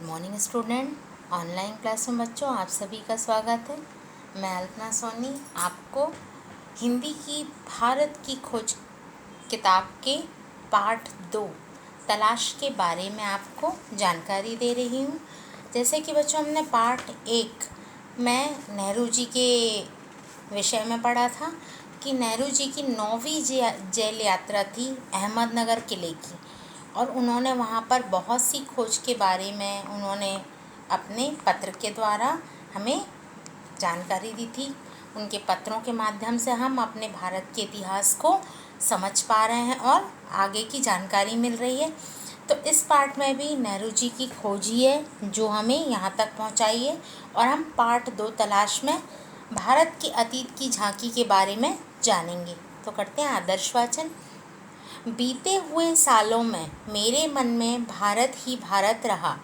Morning student. Online class में बच्चों आप सभी का स्वागत है। मैं अल्पना सोनी आपको हिंदी की भारत की खोज किताब के पाठ 2 तलाश के बारे में आपको जानकारी दे रही हूँ। जैसे कि बच्चों हमने पाठ 1 में नेहरू जी के विषय में पढ़ा था कि नेहरू जी की 9वीं जेल यात्रा थी अहमदनगर किले की, और उन्होंने वहाँ पर बहुत सी खोज के बारे में उन्होंने अपने पत्र के द्वारा हमें जानकारी दी थी। उनके पत्रों के माध्यम से हम अपने भारत के इतिहास को समझ पा रहे हैं और आगे की जानकारी मिल रही है। तो इस पाठ में भी नेहरू जी की खोज ही है जो हमें यहाँ तक पहुँचाई है, और हम पाठ 2 तलाश में भारत के अतीत की झांकी के बारे में जानेंगे। तो करते हैं आदर्श वाचन। बीते हुए सालों में मेरे मन में भारत ही भारत रहा।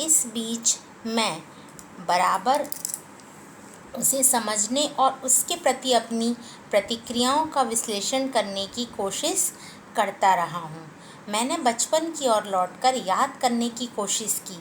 इस बीच मैं बराबर उसे समझने और उसके प्रति अपनी प्रतिक्रियाओं का विश्लेषण करने की कोशिश करता रहा हूँ। मैंने बचपन की ओर लौटकर याद करने की कोशिश की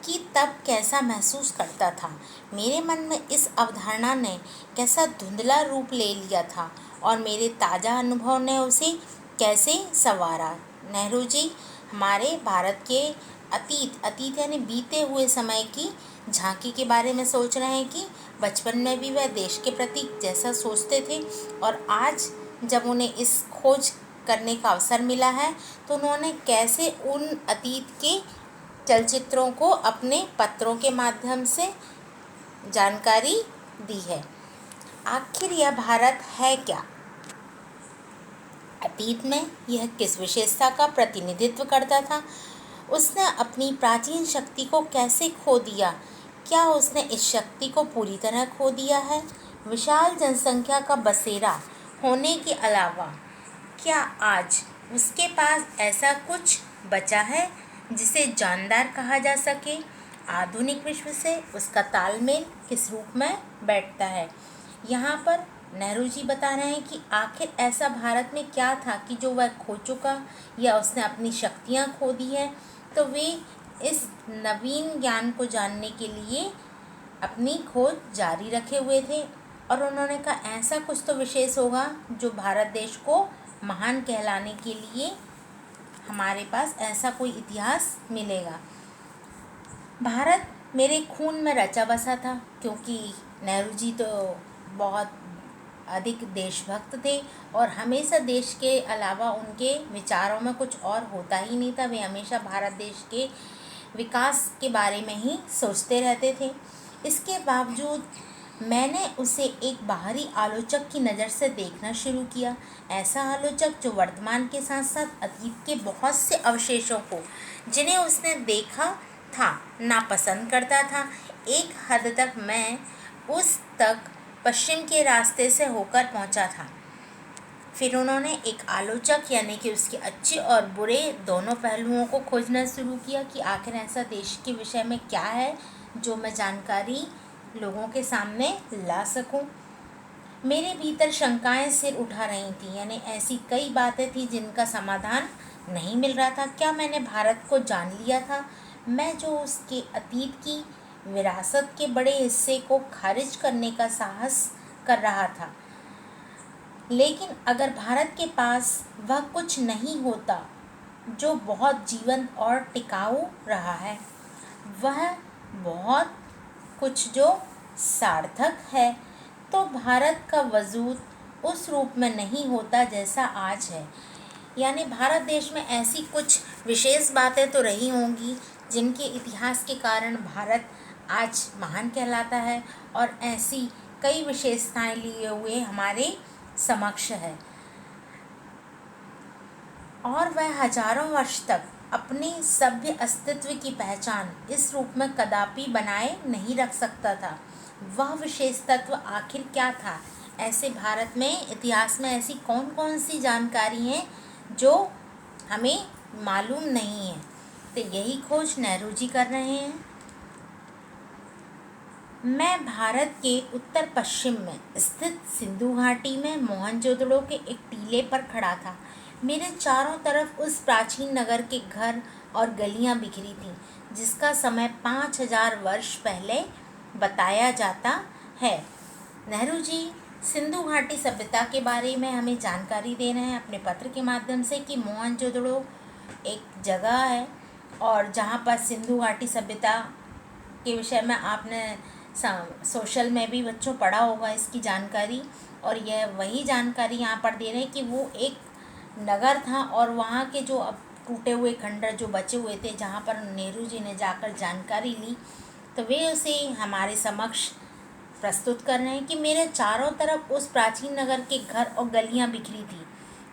कि तब कैसा महसूस करता था। मेरे मन में इस अवधारणा ने कैसा धुंधला रूप ले लिया था और मेरे ताज़ा अनुभव ने उसे कैसे संवारा। नेहरू जी हमारे भारत के अतीत यानी बीते हुए समय की झांकी के बारे में सोच रहे हैं कि बचपन में भी वह देश के प्रति जैसा सोचते थे, और आज जब उन्हें इस खोज करने का अवसर मिला है तो उन्होंने कैसे उन अतीत के चलचित्रों को अपने पत्रों के माध्यम से जानकारी दी है। आखिर यह भारत है क्या? अतीत में यह किस विशेषता का प्रतिनिधित्व करता था? उसने अपनी प्राचीन शक्ति को कैसे खो दिया? क्या उसने इस शक्ति को पूरी तरह खो दिया है? विशाल जनसंख्या का बसेरा होने के अलावा क्या आज उसके पास ऐसा कुछ बचा है जिसे जानदार कहा जा सके? आधुनिक विश्व से उसका तालमेल किस रूप में बैठता है? यहाँ पर नेहरू जी बता रहे हैं कि आखिर ऐसा भारत में क्या था कि जो वह खो चुका या उसने अपनी शक्तियाँ खो दी है। तो वे इस नवीन ज्ञान को जानने के लिए अपनी खोज जारी रखे हुए थे, और उन्होंने कहा ऐसा कुछ तो विशेष होगा जो भारत देश को महान कहलाने के लिए हमारे पास ऐसा कोई इतिहास मिलेगा। भारत मेरे खून में रचा बसा था, क्योंकि नेहरू जी तो बहुत अधिक देशभक्त थे और हमेशा देश के अलावा उनके विचारों में कुछ और होता ही नहीं था। वे हमेशा भारत देश के विकास के बारे में ही सोचते रहते थे। इसके बावजूद मैंने उसे एक बाहरी आलोचक की नज़र से देखना शुरू किया, ऐसा आलोचक जो वर्तमान के साथ साथ अतीत के बहुत से अवशेषों को जिन्हें उसने देखा था नापसंद करता था। एक हद तक मैं उस तक पश्चिम के रास्ते से होकर पहुंचा था। फिर उन्होंने एक आलोचक यानी कि उसके अच्छे और बुरे दोनों पहलुओं को खोजना शुरू किया कि आखिर ऐसा देश के विषय में क्या है जो मैं जानकारी लोगों के सामने ला सकूं। मेरे भीतर शंकाएं सिर उठा रही थी, यानी ऐसी कई बातें थी जिनका समाधान नहीं मिल रहा था। क्या मैंने भारत को जान लिया था? मैं जो उसके अतीत की विरासत के बड़े हिस्से को खारिज करने का साहस कर रहा था। लेकिन अगर भारत के पास वह कुछ नहीं होता जो बहुत जीवंत और टिकाऊ रहा है, वह बहुत कुछ जो सार्थक है, तो भारत का वजूद उस रूप में नहीं होता जैसा आज है। यानी भारत देश में ऐसी कुछ विशेष बातें तो रही होंगी जिनके इतिहास के कारण भारत आज महान कहलाता है, और ऐसी कई विशेषताएं लिए हुए हमारे समक्ष है, और वह हजारों वर्ष तक अपने सभ्य अस्तित्व की पहचान इस रूप में कदापि बनाए नहीं रख सकता था। वह विशेष तत्व आखिर क्या था? ऐसे भारत में इतिहास में ऐसी कौन कौन सी जानकारी हैं जो हमें मालूम नहीं है? तो यही खोज नेहरू जी कर रहे हैं। मैं भारत के उत्तर पश्चिम में स्थित सिंधु घाटी में मोहनजोदड़ो के एक टीले पर खड़ा था। मेरे चारों तरफ उस प्राचीन नगर के घर और गलियां बिखरी थीं, जिसका समय 5000 वर्ष पहले बताया जाता है। नेहरू जी सिंधु घाटी सभ्यता के बारे में हमें जानकारी दे रहे हैं अपने पत्र के माध्यम से कि मोहनजोदड़ो एक जगह है और जहाँ पर सिंधु घाटी सभ्यता के विषय में आपने सोशल में भी बच्चों पढ़ा होगा इसकी जानकारी। और यह वही जानकारी यहाँ पर दे रहे हैं कि वो एक नगर था और वहाँ के जो अब टूटे हुए खंडर जो बचे हुए थे, जहाँ पर नेहरू जी ने जाकर जानकारी ली, तो वे उसे हमारे समक्ष प्रस्तुत कर रहे हैं कि मेरे चारों तरफ उस प्राचीन नगर के घर और गलियाँ बिखरी थी,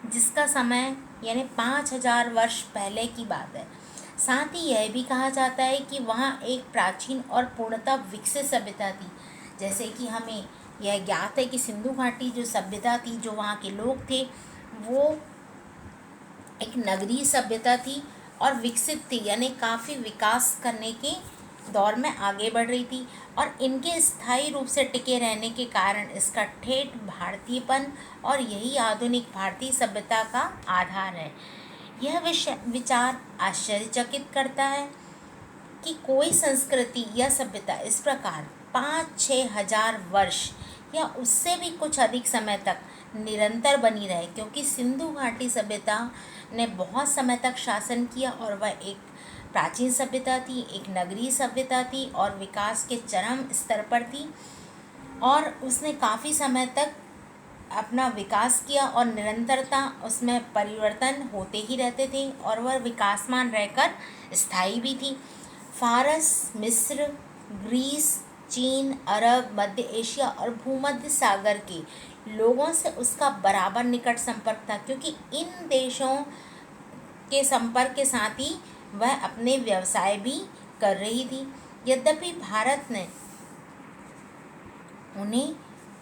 जिसका समय यानी 5000 वर्ष पहले की बात है। साथ ही यह भी कहा जाता है कि वहाँ एक प्राचीन और पूर्णतः विकसित सभ्यता थी। जैसे कि हमें यह ज्ञात है कि सिंधु घाटी जो सभ्यता थी, जो वहाँ के लोग थे, वो एक नगरीय सभ्यता थी और विकसित थी, यानी काफ़ी विकास करने के दौर में आगे बढ़ रही थी। और इनके स्थायी रूप से टिके रहने के कारण इसका ठेठ भारतीयपन और यही आधुनिक भारतीय सभ्यता का आधार है। यह विचार आश्चर्यचकित करता है कि कोई संस्कृति या सभ्यता इस प्रकार 5-6 हजार वर्ष या उससे भी कुछ अधिक समय तक निरंतर बनी रहे, क्योंकि सिंधु घाटी सभ्यता ने बहुत समय तक शासन किया और वह एक प्राचीन सभ्यता थी, एक नगरीय सभ्यता थी और विकास के चरम स्तर पर थी और उसने काफ़ी समय तक अपना विकास किया और निरंतरता उसमें परिवर्तन होते ही रहते थे और वह विकासमान रहकर स्थायी भी थी। फारस, मिस्र, ग्रीस, चीन, अरब, मध्य एशिया और भूमध्य सागर के लोगों से उसका बराबर निकट संपर्क था, क्योंकि इन देशों के संपर्क के साथ ही वह अपने व्यवसाय भी कर रही थी। यद्यपि भारत ने उन्हें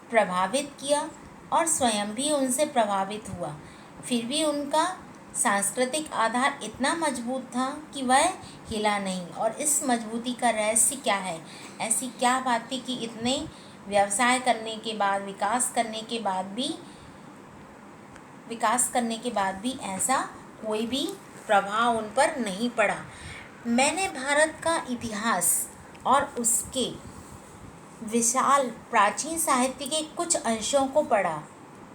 प्रभावित किया और स्वयं भी उनसे प्रभावित हुआ, फिर भी उनका सांस्कृतिक आधार इतना मजबूत था कि वह हिला नहीं। और इस मजबूती का रहस्य क्या है? ऐसी क्या बात थी कि इतने व्यवसाय करने के बाद, विकास करने के बाद भी ऐसा कोई भी प्रभाव उन पर नहीं पड़ा। मैंने भारत का इतिहास और उसके विशाल प्राचीन साहित्य के कुछ अंशों को पढ़ा।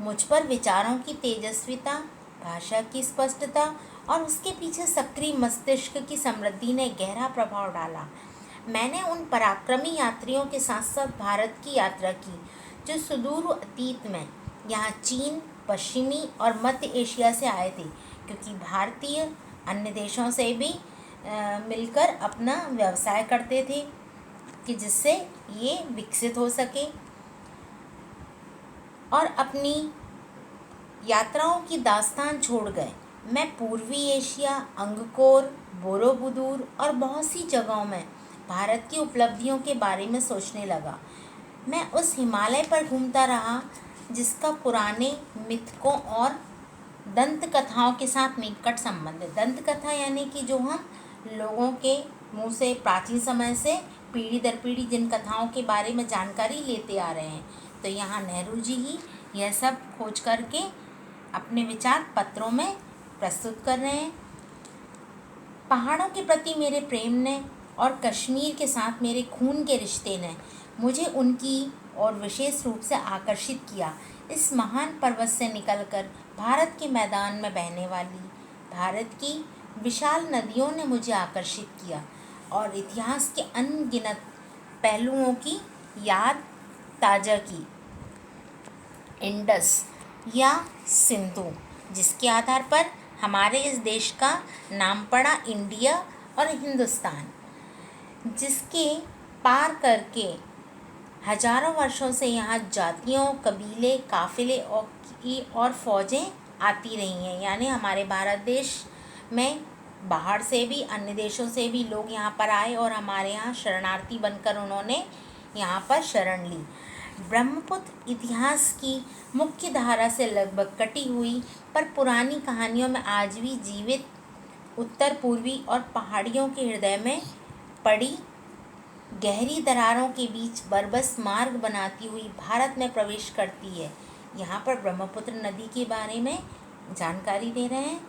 मुझ पर विचारों की तेजस्विता, भाषा की स्पष्टता और उसके पीछे सक्रिय मस्तिष्क की समृद्धि ने गहरा प्रभाव डाला। मैंने उन पराक्रमी यात्रियों के साथ साथ भारत की यात्रा की जो सुदूर अतीत में यहाँ चीन, पश्चिमी और मध्य एशिया से आए थे, क्योंकि भारतीय अन्य देशों से भी मिलकर अपना व्यवसाय करते थे कि जिससे ये विकसित हो सके और अपनी यात्राओं की दास्तान छोड़ गए। मैं पूर्वी एशिया, अंगकोर, बोरोबुदूर और बहुत सी जगहों में भारत की उपलब्धियों के बारे में सोचने लगा। मैं उस हिमालय पर घूमता रहा जिसका पुराने मिथकों और दंत कथाओं के साथ निकट संबंध है। दंत कथा यानी कि जो हम लोगों के मुंह से प्राचीन समय से पीढ़ी दर पीढ़ी जिन कथाओं के बारे में जानकारी लेते आ रहे हैं, तो यहाँ नेहरू जी ही यह सब खोज करके अपने विचार पत्रों में प्रस्तुत कर रहे हैं। पहाड़ों के प्रति मेरे प्रेम ने और कश्मीर के साथ मेरे खून के रिश्ते ने मुझे उनकी और विशेष रूप से आकर्षित किया। इस महान पर्वत से निकलकर भारत के मैदान में बहने वाली भारत की विशाल नदियों ने मुझे आकर्षित किया और इतिहास के अनगिनत पहलुओं की याद ताज़ा की। इंडस या सिंधु, जिसके आधार पर हमारे इस देश का नाम पड़ा इंडिया और हिंदुस्तान, जिसके पार करके हजारों वर्षों से यहाँ जातियों, कबीले, काफिले और फौजें आती रही हैं। यानी हमारे भारत देश में बाहर से भी, अन्य देशों से भी लोग यहाँ पर आए और हमारे यहाँ शरणार्थी बनकर उन्होंने यहाँ पर शरण ली। ब्रह्मपुत्र इतिहास की मुख्य धारा से लगभग कटी हुई पर पुरानी कहानियों में आज भी जीवित उत्तर पूर्वी और पहाड़ियों के हृदय में पड़ी गहरी दरारों के बीच बरबस मार्ग बनाती हुई भारत में प्रवेश करती है। यहाँ पर ब्रह्मपुत्र नदी के बारे में जानकारी दे रहे हैं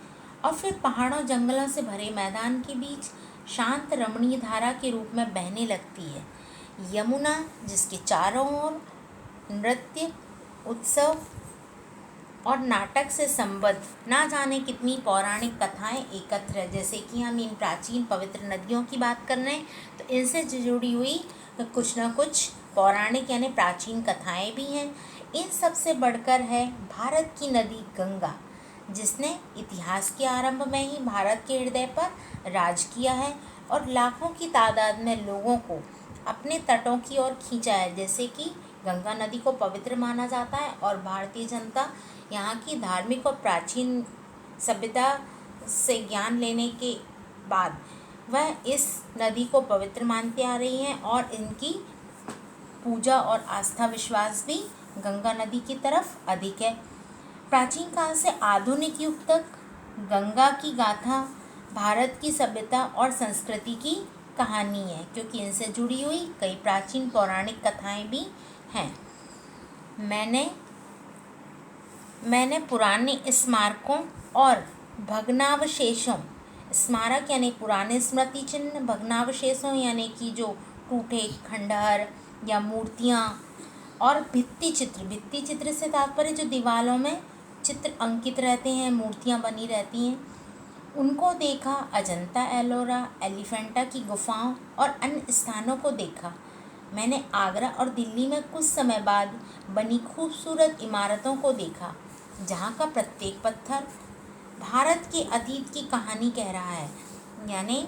और फिर पहाड़ों जंगलों से भरे मैदान के बीच शांत रमणीय धारा के रूप में बहने लगती है यमुना, जिसके चारों ओर नृत्य, उत्सव और नाटक से संबद्ध ना जाने कितनी पौराणिक कथाएं एकत्र है। जैसे कि हम इन प्राचीन पवित्र नदियों की बात कर रहे हैं, तो इनसे जुड़ी हुई कुछ न कुछ पौराणिक यानी प्राचीन कथाएं भी हैं। इन सब से बढ़कर है भारत की नदी गंगा, जिसने इतिहास के आरंभ में ही भारत के हृदय पर राज किया है और लाखों की तादाद में लोगों को अपने तटों की ओर खींचा है। जैसे कि गंगा नदी को पवित्र माना जाता है और भारतीय जनता यहाँ की धार्मिक और प्राचीन सभ्यता से ज्ञान लेने के बाद वह इस नदी को पवित्र मानते आ रही हैं और इनकी पूजा और आस्था विश्वास भी गंगा नदी की तरफ अधिक है। प्राचीन काल से आधुनिक युग तक गंगा की गाथा भारत की सभ्यता और संस्कृति की कहानी है, क्योंकि इनसे जुड़ी हुई कई प्राचीन पौराणिक कथाएं भी हैं। मैंने पुराने स्मारकों और भग्नावशेषों, स्मारक यानी पुराने स्मृति चिन्ह, भग्नावशेषों यानी कि जो टूटे खंडहर या मूर्तियाँ, और भित्ति चित्र से तात्पर्य जो दीवारों में चित्र अंकित रहते हैं, मूर्तियाँ बनी रहती हैं, उनको देखा। अजंता एलोरा, एलिफेंटा की गुफाओं और अन्य स्थानों को देखा। मैंने आगरा और दिल्ली में कुछ समय बाद बनी खूबसूरत इमारतों को देखा, जहाँ का प्रत्येक पत्थर भारत के अतीत की कहानी कह रहा है। यानी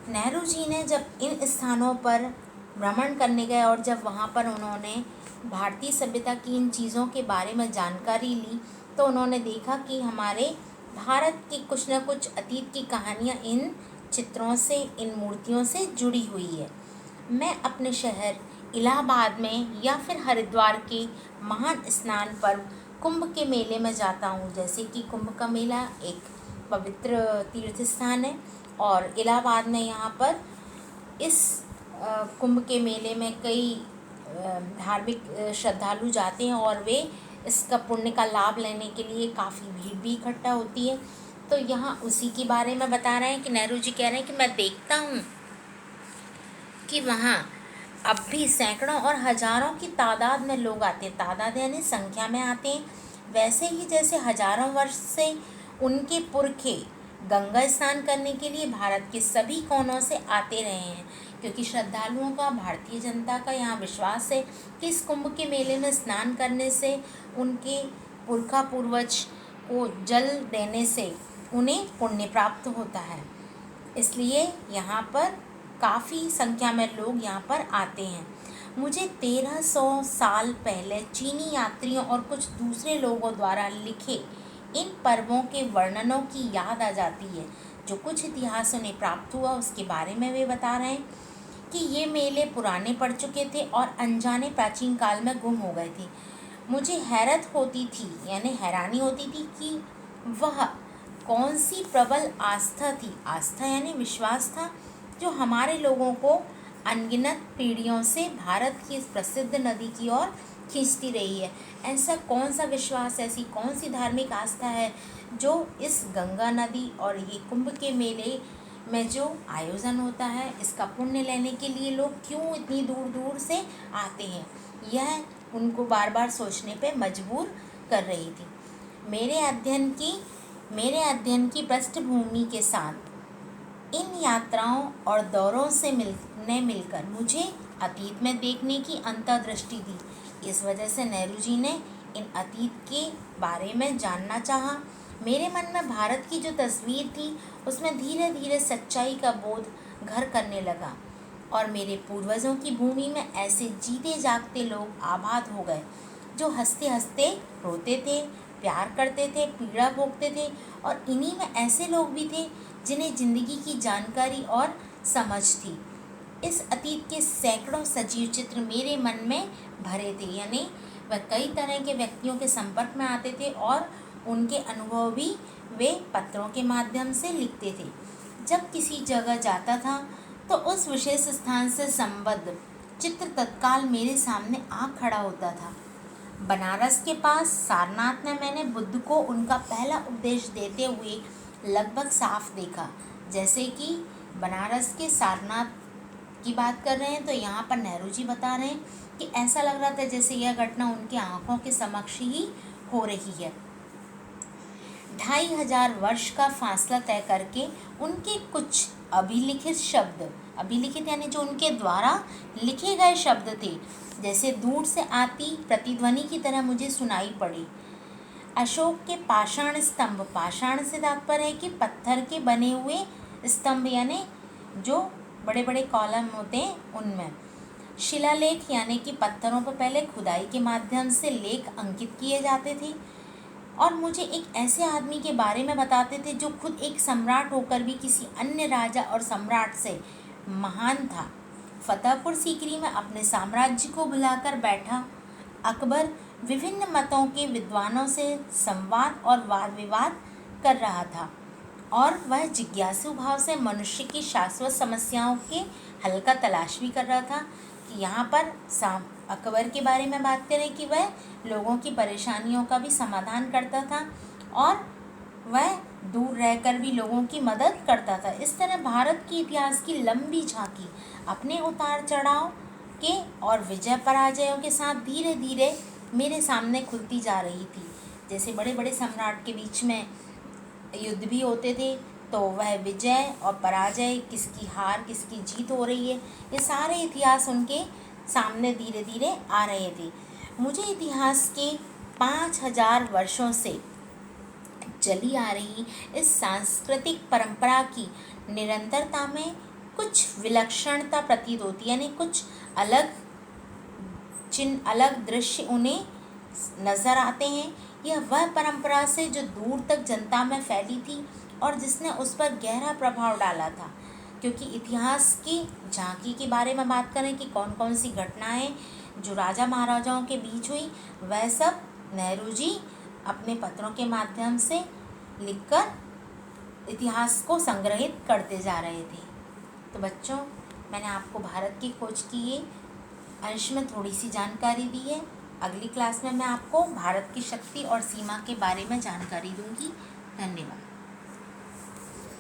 नेहरू जी ने जब इन स्थानों पर भ्रमण करने गए और जब वहाँ पर उन्होंने भारतीय सभ्यता की इन चीज़ों के बारे में जानकारी ली, तो उन्होंने देखा कि हमारे भारत की कुछ न कुछ अतीत की कहानियाँ इन चित्रों से, इन मूर्तियों से जुड़ी हुई है। मैं अपने शहर इलाहाबाद में या फिर हरिद्वार के महान स्नान पर्व कुंभ के मेले में जाता हूँ। जैसे कि कुंभ का मेला एक पवित्र तीर्थ स्थान है और इलाहाबाद में यहाँ पर इस कुंभ के मेले में कई धार्मिक श्रद्धालु जाते हैं और वे इसका पुण्य का लाभ लेने के लिए काफ़ी भीड़ भी इकट्ठा होती है। तो यहाँ उसी के बारे में बता रहे हैं कि नेहरू जी कह रहे हैं कि मैं देखता हूँ कि वहाँ अब भी सैकड़ों और हजारों की तादाद में लोग आते हैं। तादाद यानी संख्या में आते हैं। वैसे ही जैसे हजारों वर्ष से उनके पुरखे गंगा स्नान करने के लिए भारत के सभी कोनों से आते रहे हैं, क्योंकि श्रद्धालुओं का, भारतीय जनता का यहाँ विश्वास है कि इस कुंभ के मेले में स्नान करने से उनके पुरखा पूर्वज को जल देने से उन्हें पुण्य प्राप्त होता है। इसलिए यहाँ पर काफ़ी संख्या में लोग यहाँ पर आते हैं। मुझे 1300 साल पहले चीनी यात्रियों और कुछ दूसरे लोगों द्वारा लिखे इन पर्वों के वर्णनों की याद आ जाती है। जो कुछ इतिहास उन्हें प्राप्त हुआ उसके बारे में वे बता रहे हैं कि ये मेले पुराने पड़ चुके थे और अनजाने प्राचीन काल में गुम हो गए थे। मुझे हैरत होती थी, यानी हैरानी होती थी कि वह कौन सी प्रबल आस्था थी, आस्था यानी विश्वास था, जो हमारे लोगों को अनगिनत पीढ़ियों से भारत की इस प्रसिद्ध नदी की ओर खींचती रही है। ऐसा कौन सा विश्वास, ऐसी कौन सी धार्मिक आस्था है जो इस गंगा नदी और ये कुंभ के मेले में जो आयोजन होता है, इसका पुण्य लेने के लिए लोग क्यों इतनी दूर दूर से आते हैं, यह उनको बार बार सोचने पे मजबूर कर रही थी। मेरे अध्ययन की पृष्ठभूमि के साथ इन यात्राओं और दौरों से मिलकर मुझे अतीत में देखने की अंतर्दृष्टि दी। इस वजह से नेहरू जी ने इन अतीत के बारे में जानना चाहा। मेरे मन में भारत की जो तस्वीर थी उसमें धीरे धीरे सच्चाई का बोध घर करने लगा और मेरे पूर्वजों की भूमि में ऐसे जीते जागते लोग आबाद हो गए, जो हंसते हंसते रोते थे, प्यार करते थे, पीड़ा भोगते थे, और इन्हीं में ऐसे लोग भी थे जिन्हें ज़िंदगी की जानकारी और समझ थी। इस अतीत के सैकड़ों सजीव चित्र मेरे मन में भरे थे, यानी वह कई तरह के व्यक्तियों के संपर्क में आते थे और उनके अनुभव भी वे पत्रों के माध्यम से लिखते थे। जब किसी जगह जाता था तो उस विशेष स्थान से संबद्ध चित्र तत्काल मेरे सामने आ खड़ा होता था। बनारस के पास सारनाथ में मैंने बुद्ध को उनका पहला उपदेश देते हुए लगभग साफ देखा। जैसे कि बनारस के सारनाथ की बात कर रहे हैं तो यहाँ पर नेहरू जी बता रहे हैं कि ऐसा लग रहा था जैसे यह घटना उनकी आंखों के समक्ष ही हो रही है। 2500 वर्ष का फासला तय करके उनके कुछ अभिलिखित शब्द, अभिलिखित यानी जो उनके द्वारा लिखे गए शब्द थे, जैसे दूर से आती प्रतिध्वनि की तरह मुझे सुनाई पड़ी। अशोक के पाषाण स्तंभ, पाषाण से तात्पर्य है कि पत्थर के बने हुए स्तंभ यानी जो बड़े बड़े कॉलम होते हैं उनमें। शिलालेख यानी कि पत्थरों पर पहले खुदाई के माध्यम से लेख अंकित किए जाते थे और मुझे एक ऐसे आदमी के बारे में बताते थे जो खुद एक सम्राट होकर भी किसी अन्य राजा और सम्राट से महान था। फतेहपुर सीकरी में अपने साम्राज्य को बुलाकर बैठा अकबर विभिन्न मतों के विद्वानों से संवाद और वाद विवाद कर रहा था और वह जिज्ञासु भाव से मनुष्य की शाश्वत समस्याओं के हल का तलाश भी कर रहा था। कि यहाँ पर अकबर के बारे में बात करें कि वह लोगों की परेशानियों का भी समाधान करता था और वह दूर रहकर भी लोगों की मदद करता था। इस तरह भारत के इतिहास की लंबी झांकी अपने उतार चढ़ाव के और विजय पराजयों के साथ धीरे धीरे मेरे सामने खुलती जा रही थी। जैसे बड़े बड़े सम्राट के बीच में युद्ध भी होते थे तो वह विजय और पराजय, किसकी हार किसकी जीत हो रही है, ये सारे इतिहास उनके सामने धीरे धीरे आ रहे थे। मुझे इतिहास के 5000 वर्षों से चली आ रही इस सांस्कृतिक परंपरा की निरंतरता में कुछ विलक्षणता प्रतीत होती है, यानी कुछ अलग दृश्य उन्हें नज़र आते हैं। यह वह परंपरा से जो दूर तक जनता में फैली थी और जिसने उस पर गहरा प्रभाव डाला था। क्योंकि इतिहास की झांकी के बारे में बात करें कि कौन कौन सी घटनाएं जो राजा महाराजाओं के बीच हुई, वह सब नेहरू जी अपने पत्रों के माध्यम से लिखकर इतिहास को संग्रहित करते जा रहे थे। तो बच्चों, मैंने आपको भारत की खोज की ये अंश में थोड़ी सी जानकारी दी है। अगली क्लास में मैं आपको भारत की शक्ति और सीमा के बारे में जानकारी दूंगी। धन्यवाद।